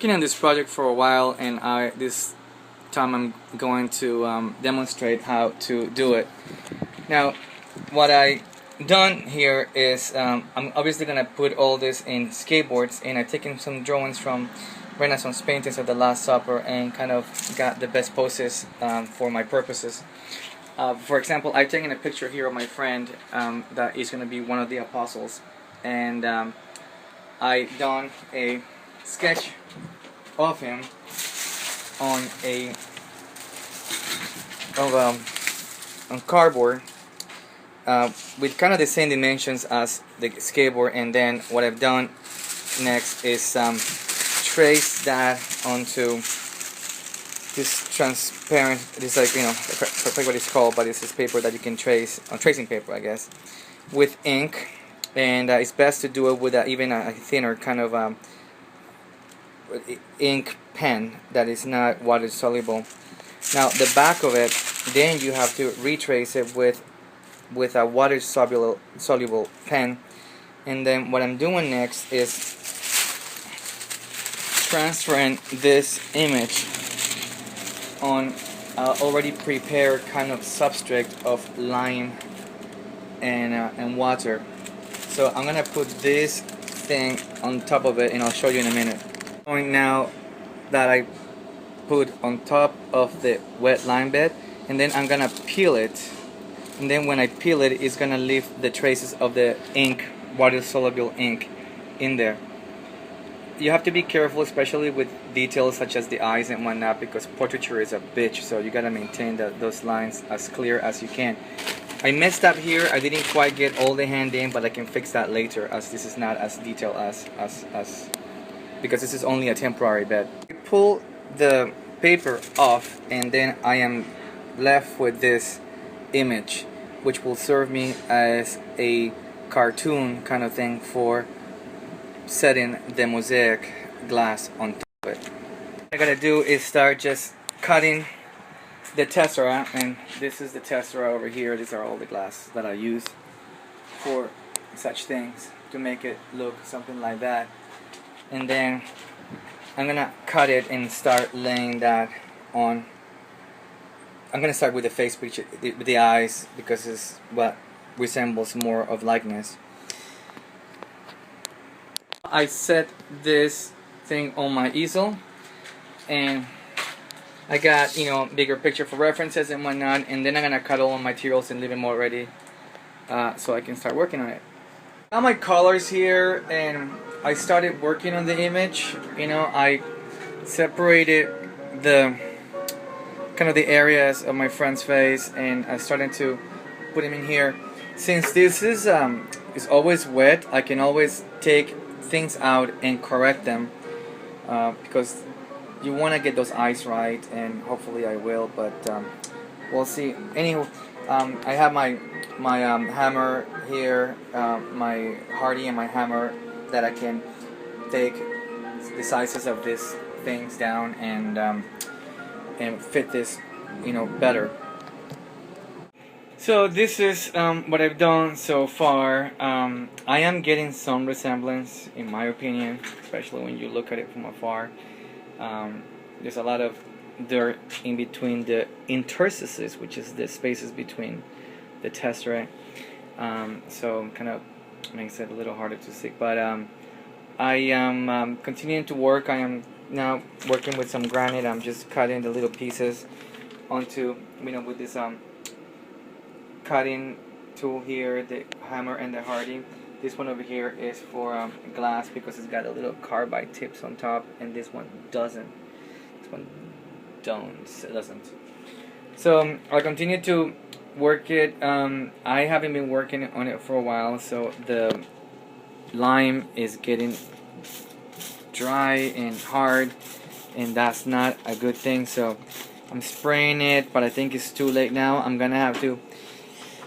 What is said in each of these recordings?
Working on this project for a while, and this time I'm going to demonstrate how to do it. Now, what I done here is I'm obviously gonna put all this in skateboards, and I've taken some drawings from Renaissance paintings of the Last Supper and kind of got the best poses for my purposes. For example, I've taken a picture here of my friend that is going to be one of the apostles, and I done a sketch of him on on cardboard with kind of the same dimensions as the skateboard. And then what I've done next is trace that onto this transparent, this, like, I forget what it's called, but it's this paper that you can trace, tracing paper I guess, with ink. And it's best to do it with even a thinner kind of ink pen that is not water soluble. Now the back of it, then you have to retrace it with a water soluble pen. And then what I'm doing next is transferring this image on already prepared kind of substrate of lime and water. So I'm gonna put this thing on top of it, and I'll show you in a minute. Now that I put on top of the wet lime bed, and then I'm gonna peel it, and then when I peel it, it's gonna leave the traces of the ink, water soluble ink, in there. You have to be careful, especially with details such as the eyes and whatnot, because portraiture is a bitch, so you gotta maintain those lines as clear as you can. I messed up here. I didn't quite get all the hand in, but I can fix that later, as this is not as detailed as because this is only a temporary bed. I pull the paper off, and then I am left with this image, which will serve me as a cartoon kind of thing for setting the mosaic glass on top of it. What I gotta do is start just cutting the tessera, and this is the tessera over here. These are all the glass that I use for such things, to make it look something like that. And then I'm gonna cut it and start laying that on. I'm gonna start with the face picture, with the eyes, because it's what resembles more of likeness. I set this thing on my easel, and I got, bigger picture for references and whatnot, and then I'm gonna cut all my materials and leave them all ready so I can start working on it. Got my colors here, and I started working on the image. I separated the kind of the areas of my friend's face, and I started to put him in here. Since this is always wet, I can always take things out and correct them, because you want to get those eyes right, and hopefully I will, but we'll see. Anywho, I have my hammer here, my hardy and my hammer, that I can take the sizes of these things down and fit this better. So this is what I've done so far. I am getting some resemblance, in my opinion, especially when you look at it from afar. There's a lot of dirt in between the interstices, which is the spaces between the tesserae, so kind of makes it a little harder to see. But I am continuing to work. I am now working with some granite. I'm just cutting the little pieces onto, with this cutting tool here, the hammer and the hardy. This one over here is for glass, because it's got a little carbide tips on top, and this one doesn't. This one doesn't. So I'll continue to work it. I haven't been working on it for a while, so the lime is getting dry and hard, and that's not a good thing. So I'm spraying it, but I think it's too late now. I'm gonna have to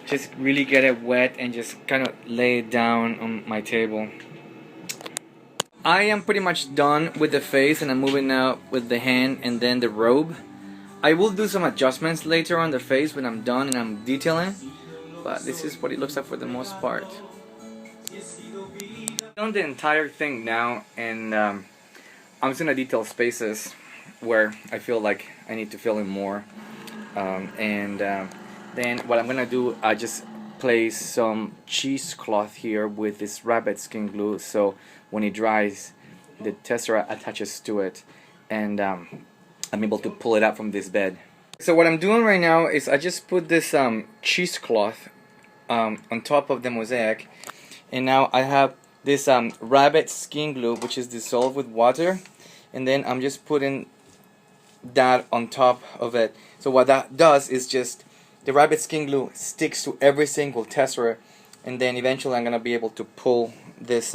just really get it wet and just kind of lay it down on my table. I am pretty much done with the face, and I'm moving now with the hand and then the robe. I will do some adjustments later on the face when I'm done and I'm detailing, but this is what it looks like for the most part. I've done the entire thing now, and I'm just gonna detail spaces where I feel like I need to fill in more, then what I'm gonna do, I just place some cheesecloth here with this rabbit skin glue, so when it dries, the tessera attaches to it, and I'm able to pull it out from this bed. So what I'm doing right now is I just put this cheesecloth on top of the mosaic, and now I have this rabbit skin glue, which is dissolved with water, and then I'm just putting that on top of it. So what that does is just the rabbit skin glue sticks to every single tessera, and then eventually I'm gonna be able to pull this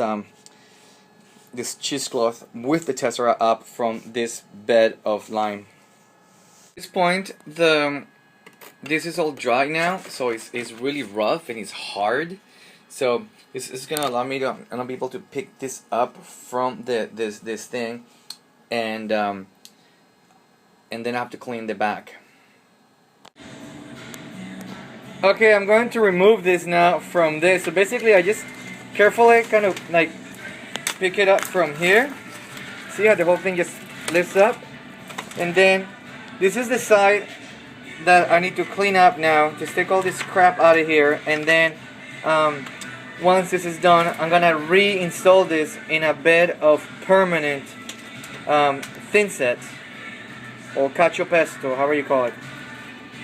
this cheesecloth with the tessera up from this bed of lime. At this point, this is all dry now, so it's really rough and it's hard. So this is gonna allow me to be able to pick this up from this thing, and then I have to clean the back. Okay, I'm going to remove this now from this. So basically, I just carefully kind of like pick it up from here. See how the whole thing just lifts up, and then this is the side that I need to clean up now. Just take all this crap out of here, and then once this is done, I'm gonna reinstall this in a bed of permanent thin set, or cacio pesto, however you call it.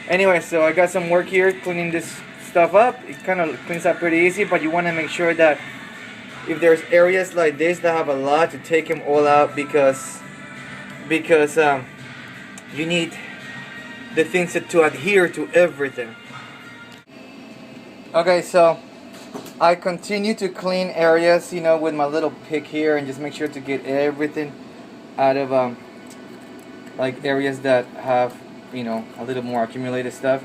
Anyway, so I got some work here cleaning this stuff up. It kind of cleans up pretty easy, but you want to make sure that if there's areas like this that have a lot, to take them all out, because you need the thin set to adhere to everything. Okay, so I continue to clean areas, you know, with my little pick here, and just make sure to get everything out of like areas that have, you know, a little more accumulated stuff.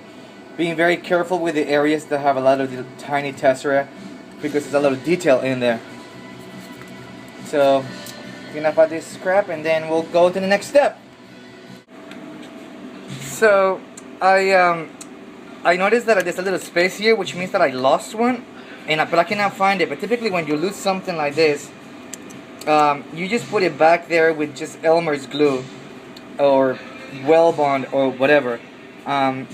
Being very careful with the areas that have a lot of little tiny tessera, because there's a lot of detail in there. So enough of this crap, and then we'll go to the next step. So I noticed that there's a little space here, which means that I lost one, but I cannot find it. But typically when you lose something like this, you just put it back there with just Elmer's glue or Wellbond or whatever,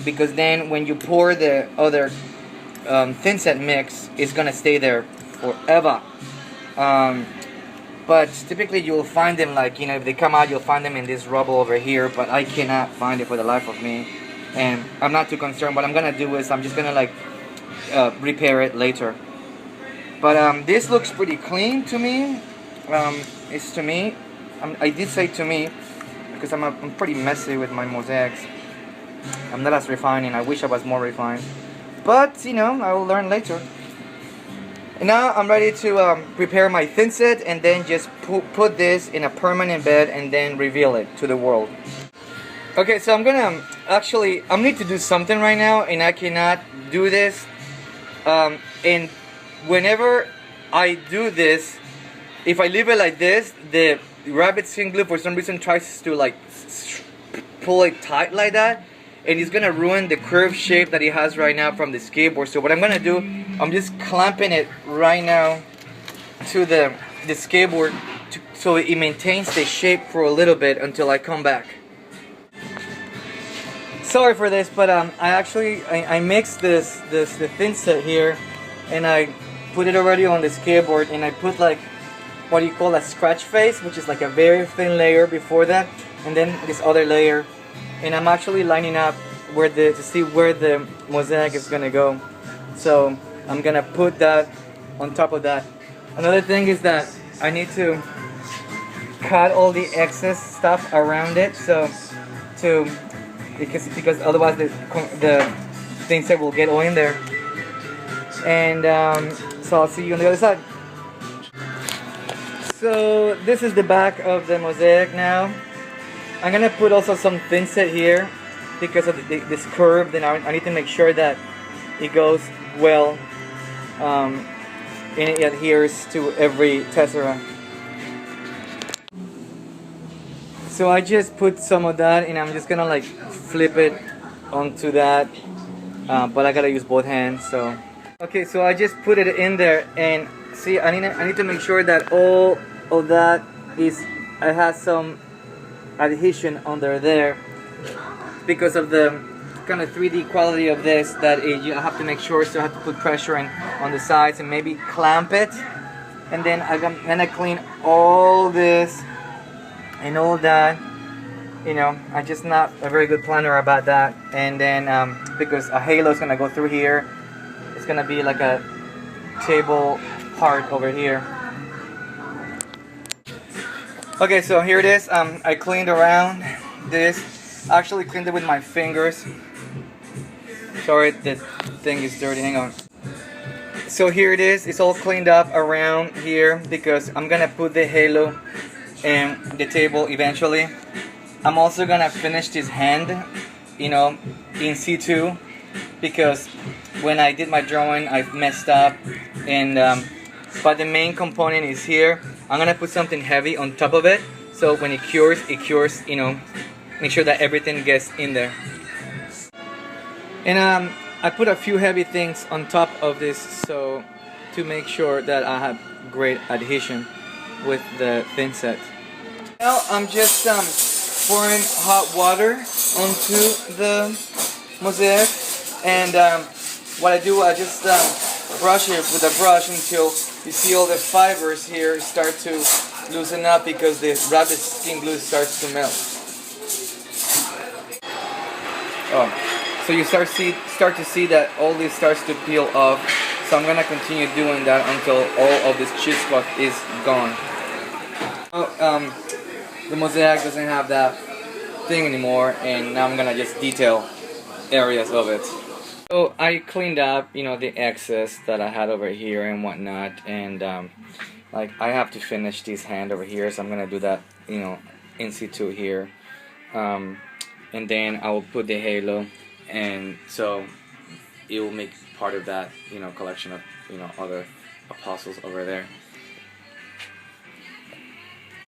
because then when you pour the other thin set mix, it's gonna stay there forever. But typically you'll find them, like, you know, if they come out, you'll find them in this rubble over here, but I cannot find it for the life of me, and I'm not too concerned. What I'm gonna do is I'm just gonna like repair it later. But this looks pretty clean to me. It's to me. I did say to me, because I'm pretty messy with my mosaics. I'm not as refined, and I wish I was more refined. But, you know, I will learn later. And now I'm ready to prepare my thin set, and then just put this in a permanent bed, and then reveal it to the world. Okay, so I'm gonna I need to do something right now, and I cannot do this. And whenever I do this, if I leave it like this, the rabbit skin glue for some reason tries to like pull it tight like that, and it's gonna ruin the curved shape that it has right now from the skateboard. So what I'm gonna do, I'm just clamping it right now to the skateboard so it maintains the shape for a little bit until I come back. Sorry for this, but I mixed the thin set here, and I put it already on the skateboard, and I put like what you call a scratch face, which is like a very thin layer before that, and then this other layer, and I'm actually lining up to see where the mosaic is gonna go. So I'm gonna put that on top of that. Another thing is that I need to cut all the excess stuff around it, because otherwise the thin set will get all in there. And so I'll see you on the other side. So this is the back of the mosaic now. I'm gonna put also some thin set here because of this curve. Then I need to make sure that it goes well, and it adheres to every tessera. So I just put some of that, and I'm just gonna like flip it onto that, but I gotta use both hands. So okay, so I just put it in there, and see, I need to make sure that all of that is I had some adhesion under there because of the kind of 3D quality of this, that you have to make sure, so I have to put pressure on the sides and maybe clamp it. And then I'm gonna clean all this and all that. You know, I'm just not a very good planner about that. And then because a halo is gonna go through here, it's gonna be like a table part over here. Okay, so here it is. I cleaned around this. I actually cleaned it with my fingers. Sorry, the thing is dirty. Hang on. So here it is. It's all cleaned up around here because I'm gonna put the halo in the table eventually. I'm also gonna finish this hand, you know, in situ, because when I did my drawing I messed up, and but the main component is here. I'm gonna put something heavy on top of it, so when it cures, you know, make sure that everything gets in there. And I put a few heavy things on top of this, so to make sure that I have great adhesion with the thin set. Now I'm just pouring hot water onto the mosaic, and what I do, I just brush it with a brush until you see all the fibers here start to loosen up, because the rabbit skin glue starts to melt. So you start to see that all this starts to peel off. So I'm gonna continue doing that until all of this cheesecloth is gone. The mosaic doesn't have that thing anymore, and now I'm gonna just detail areas of it. So I cleaned up, you know, the excess that I had over here and whatnot, and like I have to finish this hand over here, so I'm gonna do that, you know, in situ here, and then I will put the halo, and so it will make part of that, you know, collection of, you know, other apostles over there.